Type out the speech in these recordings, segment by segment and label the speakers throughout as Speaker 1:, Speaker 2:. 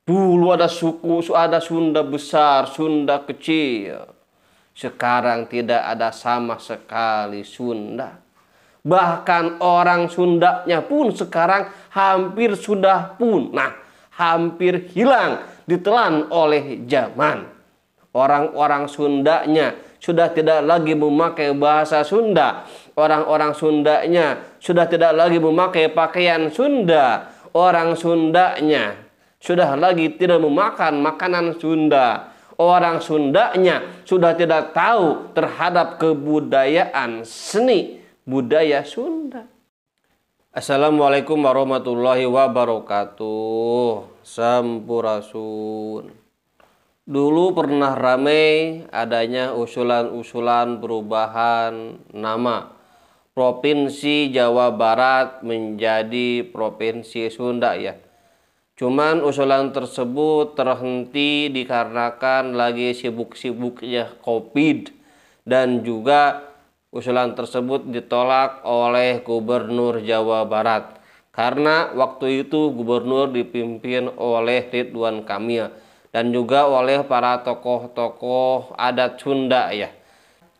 Speaker 1: Dulu ada suku, ada Sunda besar, Sunda kecil. Sekarang tidak ada sama sekali Sunda. Bahkan orang Sundanya pun sekarang hampir sudah punah, hampir hilang, ditelan oleh zaman. Orang-orang Sundanya sudah tidak lagi memakai bahasa Sunda. Orang-orang Sundanya sudah tidak lagi memakai pakaian Sunda. Orang Sundanya sudah lagi tidak memakan makanan Sunda. Orang Sundanya sudah tidak tahu terhadap kebudayaan seni budaya Sunda. Assalamualaikum warahmatullahi wabarakatuh. Sampurasun. Dulu pernah ramai adanya usulan-usulan perubahan nama Provinsi Jawa Barat menjadi Provinsi Sunda ya. Cuman usulan tersebut terhenti dikarenakan lagi sibuk-sibuknya COVID, dan juga usulan tersebut ditolak oleh Gubernur Jawa Barat karena waktu itu gubernur dipimpin oleh Ridwan Kamil dan juga oleh para tokoh-tokoh adat Sunda ya.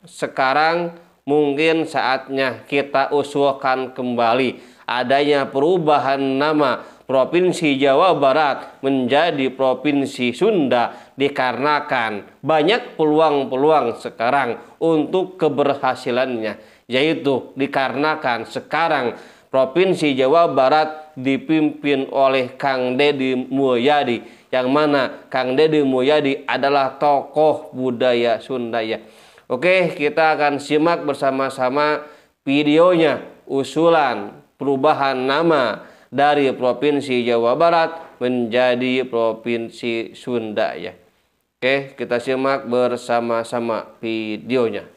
Speaker 1: Sekarang mungkin saatnya kita usulkan kembali adanya perubahan nama Provinsi Jawa Barat menjadi Provinsi Sunda dikarenakan banyak peluang-peluang sekarang untuk keberhasilannya, yaitu dikarenakan sekarang Provinsi Jawa Barat dipimpin oleh Kang Deddy Mulyadi, yang mana Kang Deddy Mulyadi adalah tokoh budaya Sunda ya. Oke, kita akan simak bersama-sama videonya usulan perubahan nama dari Provinsi Jawa Barat menjadi Provinsi Sunda ya. Oke, kita simak bersama-sama videonya.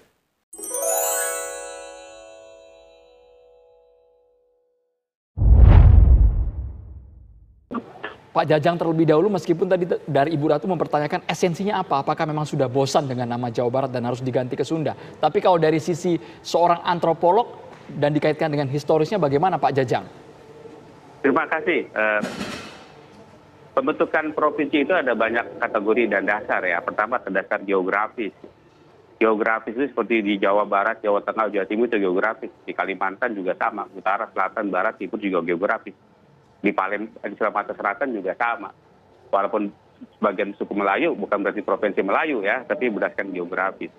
Speaker 2: Pak Jajang terlebih dahulu, meskipun tadi dari Ibu Ratu mempertanyakan esensinya apa, apakah memang sudah bosan dengan nama Jawa Barat dan harus diganti ke Sunda. Tapi kalau dari sisi seorang antropolog dan dikaitkan dengan historisnya bagaimana Pak Jajang?
Speaker 3: Terima kasih. Pembentukan provinsi itu ada banyak kategori dan dasar ya. Pertama dasar geografis. Geografis itu seperti di Jawa Barat, Jawa Tengah, Jawa Timur itu geografis. Di Kalimantan juga sama. Utara, Selatan, Barat, Timur juga geografis. Di Sumatera Selatan juga sama. Walaupun sebagian suku Melayu bukan berarti provinsi Melayu ya, tapi berdasarkan geografis.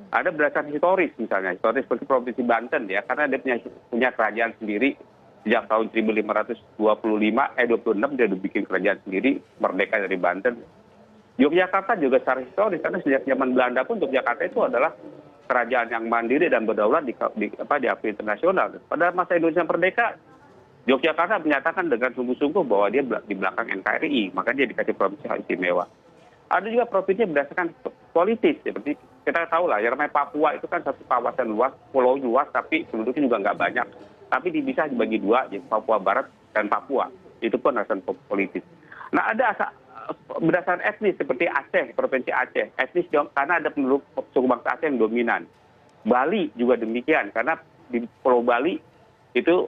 Speaker 3: Ada berdasarkan historis misalnya. Historis seperti Provinsi Banten ya, karena dia punya kerajaan sendiri. Sejak tahun 1526 dia udah bikin kerajaan sendiri, merdeka dari Banten. Yogyakarta juga secara historis, karena sejak zaman Belanda pun Yogyakarta itu adalah kerajaan yang mandiri dan berdaulat diakui internasional. Pada masa Indonesia merdeka, Yogyakarta menyatakan dengan sungguh-sungguh bahwa dia di belakang NKRI, maka dia dikasih provinsi hak istimewa. Ada juga provinsi berdasarkan politis, seperti kita tahu lah, yang namanya Papua itu kan satu kawasan luas, pulau luas, tapi penduduknya juga nggak banyak. Tapi bisa dibagi dua, yaitu Papua Barat dan Papua. Itu pun alasan politis. Nah, ada berdasarkan etnis seperti Aceh, Provinsi Aceh. Etnis karena ada penduduk suku bangsa Aceh yang dominan. Bali juga demikian, karena di Pulau Bali itu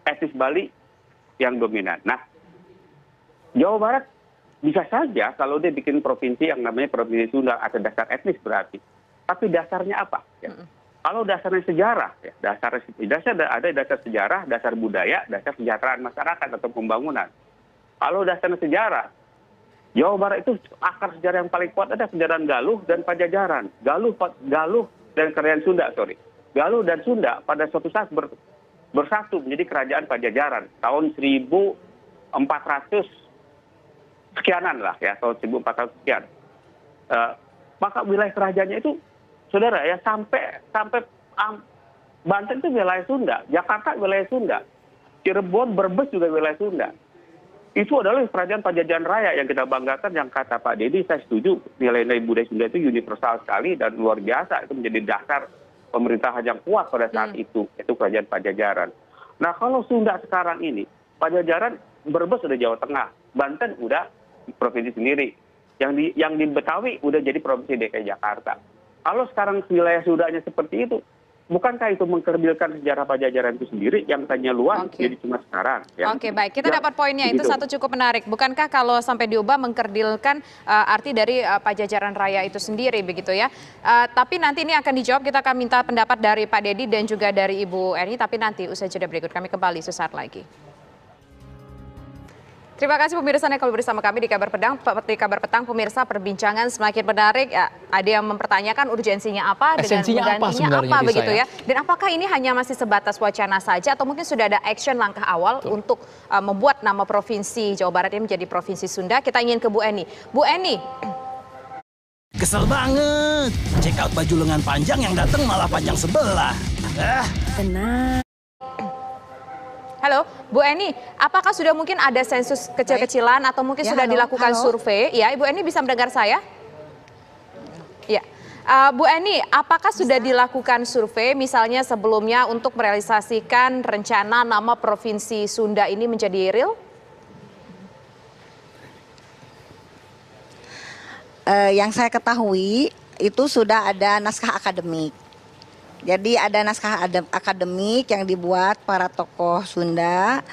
Speaker 3: etnis Bali yang dominan. Nah, Jawa Barat bisa saja kalau dia bikin provinsi yang namanya Provinsi Sunda, ada dasar etnis berarti. Tapi dasarnya apa? Ya. Kalau dasarnya sejarah, ya, ada dasar sejarah, dasar budaya, dasar kesejahteraan masyarakat atau pembangunan. Kalau dasarnya sejarah, Jawa Barat itu akar sejarah yang paling kuat ada kejayaan Galuh dan Pajajaran. Galuh dan kerajaan Sunda, Galuh dan Sunda pada suatu saat bersatu menjadi kerajaan Pajajaran tahun 1400 sekianan lah ya, tahun 1400 sekian. Maka wilayah kerajaannya itu, saudara ya, sampai Banten itu wilayah Sunda, Jakarta wilayah Sunda, Cirebon, Brebes juga wilayah Sunda. Itu adalah kerajaan Pajajaran Raya yang kita banggakan, yang kata Pak Deddy, saya setuju, nilai-nilai budaya Sunda itu universal sekali dan luar biasa, itu menjadi dasar pemerintahan yang kuat pada saat itu kerajaan Pajajaran. Nah, kalau Sunda sekarang ini, Pajajaran, Brebes udah Jawa Tengah, Banten udah provinsi sendiri, yang di Betawi udah jadi provinsi DKI Jakarta. Kalau sekarang wilayah Sundanya seperti itu, bukankah itu mengkerdilkan sejarah Pajajaran itu sendiri yang tanya luas jadi cuma sekarang? Ya.
Speaker 4: Oke, baik. Kita dapat poinnya. Itu satu cukup menarik. Bukankah kalau sampai diubah mengkerdilkan arti dari Pajajaran Raya itu sendiri, begitu ya? Tapi nanti ini akan dijawab. Kita akan minta pendapat dari Pak Dedi dan juga dari Ibu Eni. Tapi nanti usai jeda berikut kami kembali sesaat lagi. Terima kasih pemirsa yang kembali bersama kami di Kabar Petang. Di Kabar Petang pemirsa, perbincangan semakin menarik. Ya, ada yang mempertanyakan urgensinya apa
Speaker 2: Esensinya
Speaker 4: dengan menggantinya apa begitu ya. Dan apakah ini hanya masih sebatas wacana saja atau mungkin sudah ada action langkah awal untuk membuat nama provinsi Jawa Barat ini menjadi provinsi Sunda? Kita ingin ke Bu Eni. Bu Eni.
Speaker 5: Kesel banget. Check out baju lengan panjang yang datang malah panjang sebelah.
Speaker 4: Tenang. Halo, Bu Eni, apakah sudah mungkin ada sensus kecil-kecilan atau mungkin sudah dilakukan survei? Ya, Ibu Eni bisa mendengar saya? Ya, Bu Eni, apakah sudah dilakukan survei misalnya sebelumnya untuk merealisasikan rencana nama Provinsi Sunda ini menjadi real?
Speaker 6: Yang saya ketahui itu sudah ada naskah akademik. Jadi ada naskah akademik yang dibuat para tokoh Sunda,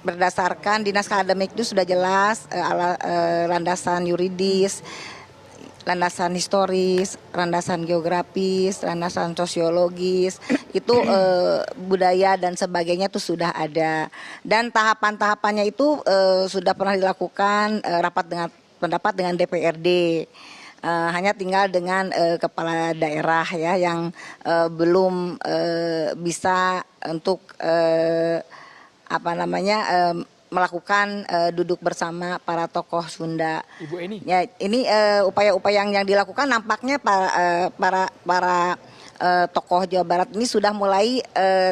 Speaker 6: berdasarkan di naskah akademik itu sudah jelas landasan yuridis, landasan historis, landasan geografis, landasan sosiologis, itu budaya dan sebagainya itu sudah ada. Dan tahapan-tahapannya itu sudah pernah dilakukan pendapat dengan DPRD. Hanya tinggal dengan kepala daerah ya yang belum bisa untuk melakukan duduk bersama para tokoh Sunda.
Speaker 2: Ibu Eni.
Speaker 6: Ya, ini upaya-upaya yang dilakukan nampaknya para tokoh Jawa Barat ini sudah mulai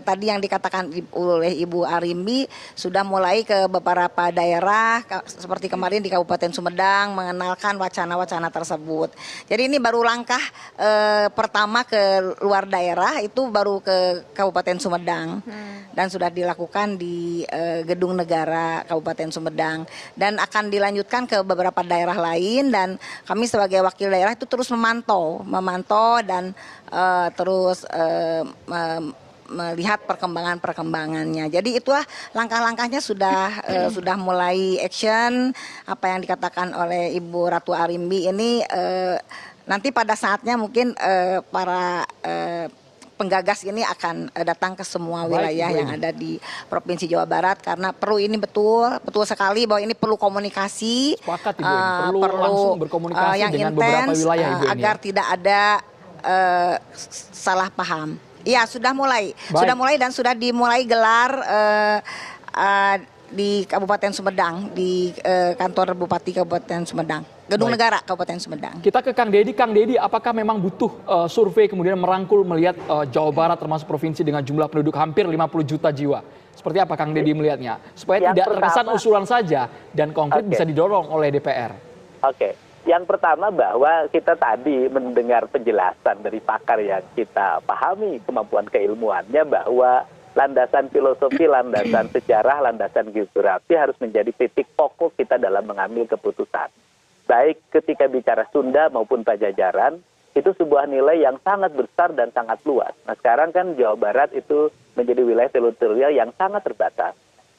Speaker 6: tadi yang dikatakan oleh Ibu Arimbi sudah mulai ke beberapa daerah seperti kemarin di Kabupaten Sumedang mengenalkan wacana-wacana tersebut. Jadi ini baru langkah pertama ke luar daerah itu baru ke Kabupaten Sumedang dan sudah dilakukan di Gedung Negara Kabupaten Sumedang dan akan dilanjutkan ke beberapa daerah lain dan kami sebagai wakil daerah itu terus memantau dan terus melihat perkembangannya. Jadi itulah langkah-langkahnya sudah mulai action. Apa yang dikatakan oleh Ibu Ratu Arimbi ini nanti pada saatnya mungkin para penggagas ini akan datang ke semua wilayah yang ada di Provinsi Jawa Barat karena ini betul sekali bahwa ini perlu komunikasi.
Speaker 2: Sepakat, Ibu Eni. Perlu langsung berkomunikasi
Speaker 6: yang
Speaker 2: dengan
Speaker 6: intens,
Speaker 2: beberapa wilayah Ibu Eni,
Speaker 6: agar tidak ada salah paham. Iya, sudah mulai dan sudah dimulai gelar di Kabupaten Sumedang, di kantor Bupati Kabupaten Sumedang, Gedung Negara Kabupaten Sumedang.
Speaker 2: Kita ke Kang Dedi. Kang Dedi, apakah memang butuh survei kemudian merangkul melihat Jawa Barat termasuk provinsi dengan jumlah penduduk hampir 50 juta jiwa? Seperti apa Kang Dedi melihatnya? Supaya tidak terkesan usulan saja dan konkret bisa didorong oleh DPR.
Speaker 7: Oke. Yang pertama bahwa kita tadi mendengar penjelasan dari pakar yang kita pahami kemampuan keilmuannya bahwa landasan filosofi, landasan sejarah, landasan geografi harus menjadi titik pokok kita dalam mengambil keputusan. Baik ketika bicara Sunda maupun Pajajaran, itu sebuah nilai yang sangat besar dan sangat luas. Nah sekarang kan Jawa Barat itu menjadi wilayah teritorial yang sangat terbatas.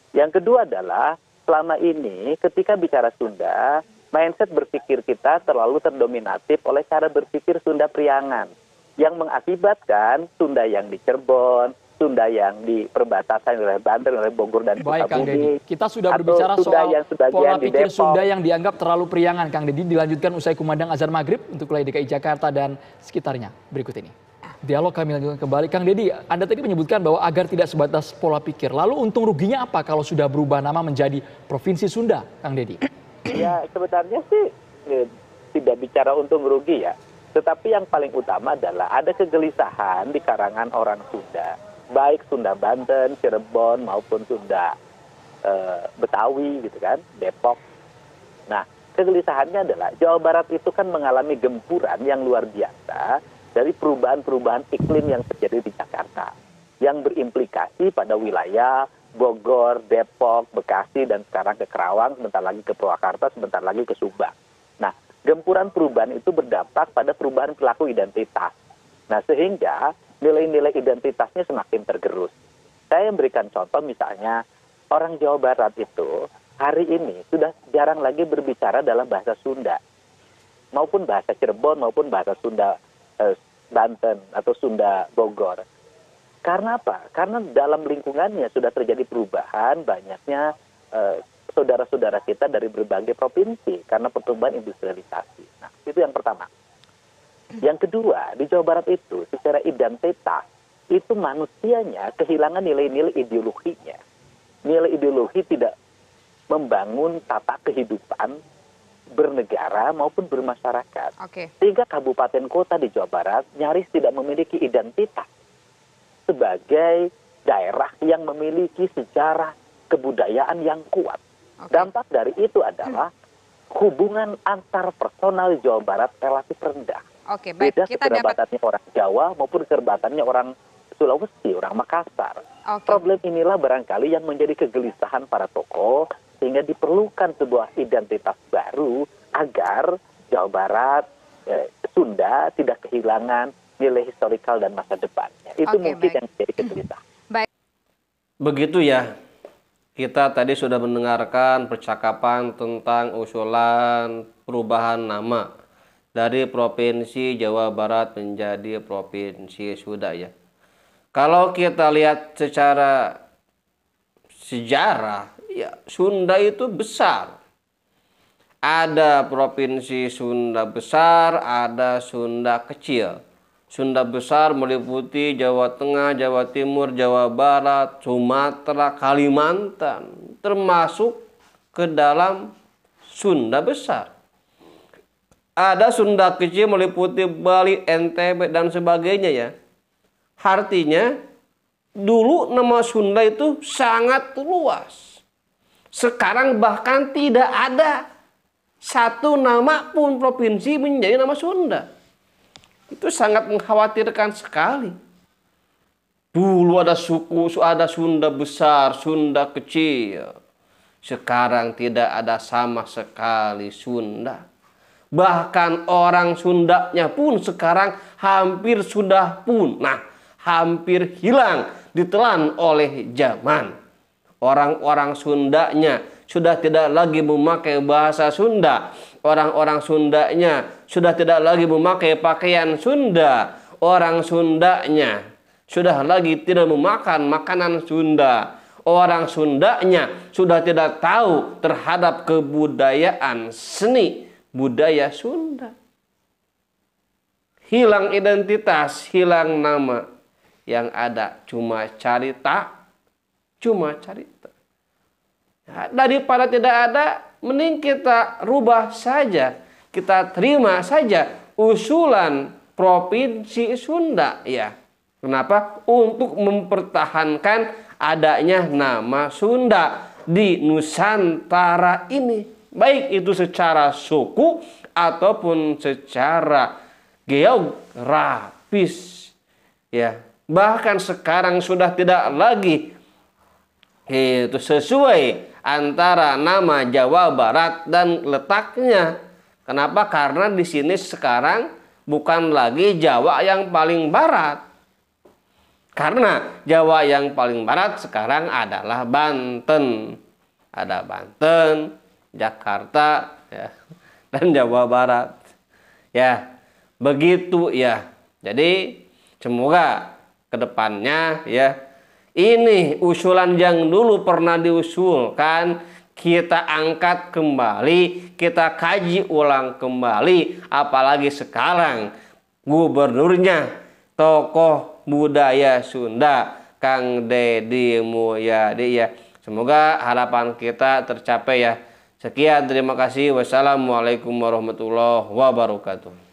Speaker 7: Yang kedua adalah selama ini ketika bicara Sunda, mindset berpikir kita terlalu terdominatif oleh cara berpikir Sunda Priangan yang mengakibatkan Sunda yang di Cirebon, Sunda yang di perbatasan oleh Banten, oleh Bogor dan Sukabumi.
Speaker 2: Kita sudah berbicara soal pola pikir Sunda yang dianggap terlalu priangan, Kang Dedi. Dilanjutkan usai kumandang azan maghrib untuk wilayah DKI Jakarta dan sekitarnya. Berikut ini. Dialog kami lanjutkan kembali. Kang Dedi, Anda tadi menyebutkan bahwa agar tidak sebatas pola pikir. Lalu untung ruginya apa kalau sudah berubah nama menjadi Provinsi Sunda, Kang Dedi?
Speaker 7: Ya sebenarnya sih tidak bicara untung rugi ya. Tetapi yang paling utama adalah ada kegelisahan di karangan orang Sunda. Baik Sunda Banten, Cirebon maupun Sunda Betawi gitu kan, Depok. Nah kegelisahannya adalah Jawa Barat itu kan mengalami gempuran yang luar biasa dari perubahan-perubahan iklim yang terjadi di Jakarta. Yang berimplikasi pada wilayah Bogor, Depok, Bekasi, dan sekarang ke Kerawang, sebentar lagi ke Purwakarta, sebentar lagi ke Subang. Nah, gempuran perubahan itu berdampak pada perubahan perilaku identitas. Nah, sehingga nilai-nilai identitasnya semakin tergerus. Saya memberikan contoh misalnya, orang Jawa Barat itu hari ini sudah jarang lagi berbicara dalam bahasa Sunda, maupun bahasa Cirebon, maupun bahasa Sunda Banten atau Sunda Bogor. Karena apa? Karena dalam lingkungannya sudah terjadi perubahan, banyaknya saudara-saudara kita dari berbagai provinsi karena pertumbuhan industrialisasi. Nah, itu yang pertama. Yang kedua, di Jawa Barat itu secara identitas itu manusianya kehilangan nilai-nilai ideologinya. Nilai ideologi tidak membangun tata kehidupan bernegara maupun bermasyarakat. Sehingga kabupaten kota di Jawa Barat nyaris tidak memiliki identitas sebagai daerah yang memiliki sejarah kebudayaan yang kuat. Dampak dari itu adalah hubungan antar personal Jawa Barat relatif rendah. Beda kekerbatannya orang Jawa maupun kekerbatannya orang Sulawesi, orang Makassar. Problem inilah barangkali yang menjadi kegelisahan para tokoh, sehingga diperlukan sebuah identitas baru agar Jawa Barat, Sunda tidak kehilangan nilai historikal dan masa depannya. Itu mungkin yang menjadi kegelisahan.
Speaker 1: Begitu ya, kita tadi sudah mendengarkan percakapan tentang usulan perubahan nama dari Provinsi Jawa Barat menjadi Provinsi Sunda ya. Kalau kita lihat secara sejarah, ya Sunda itu besar. Ada Provinsi Sunda besar, ada Sunda kecil. Sunda besar meliputi Jawa Tengah, Jawa Timur, Jawa Barat, Sumatera, Kalimantan, termasuk ke dalam Sunda besar. Ada Sunda kecil meliputi Bali, NTB, dan sebagainya ya. Artinya dulu nama Sunda itu sangat luas. Sekarang bahkan tidak ada satu nama pun provinsi menjadi nama Sunda. Itu sangat mengkhawatirkan sekali. Dulu ada suku, ada Sunda besar, Sunda kecil. Sekarang tidak ada sama sekali Sunda. Bahkan orang Sundanya pun sekarang hampir sudah punah, hampir hilang, ditelan oleh zaman. Orang-orang Sundanya sudah tidak lagi memakai bahasa Sunda. Orang-orang Sundanya sudah tidak lagi memakai pakaian Sunda. Orang Sundanya sudah lagi tidak memakan makanan Sunda. Orang Sundanya sudah tidak tahu terhadap kebudayaan seni budaya Sunda. Hilang identitas, hilang nama. Yang ada cuma carita, cuma carita. Daripada tidak ada, mending kita rubah saja. Kita terima saja usulan Provinsi Sunda ya. Kenapa? Untuk mempertahankan adanya nama Sunda di Nusantara ini. Baik itu secara suku ataupun secara geografis. Ya, bahkan sekarang sudah tidak lagi itu sesuai antara nama Jawa Barat dan letaknya. Kenapa? Karena di sini sekarang bukan lagi Jawa yang paling barat. Karena Jawa yang paling barat sekarang adalah Banten. Ada Banten, Jakarta, ya, dan Jawa Barat. Ya, begitu ya. Jadi semoga kedepannya ya, ini usulan yang dulu pernah diusulkan kita angkat kembali, kita kaji ulang kembali. Apalagi sekarang gubernurnya tokoh budaya Sunda, Kang Deddy Mulyadi ya. Semoga harapan kita tercapai ya. Sekian, terima kasih. Wassalamualaikum warahmatullahi wabarakatuh.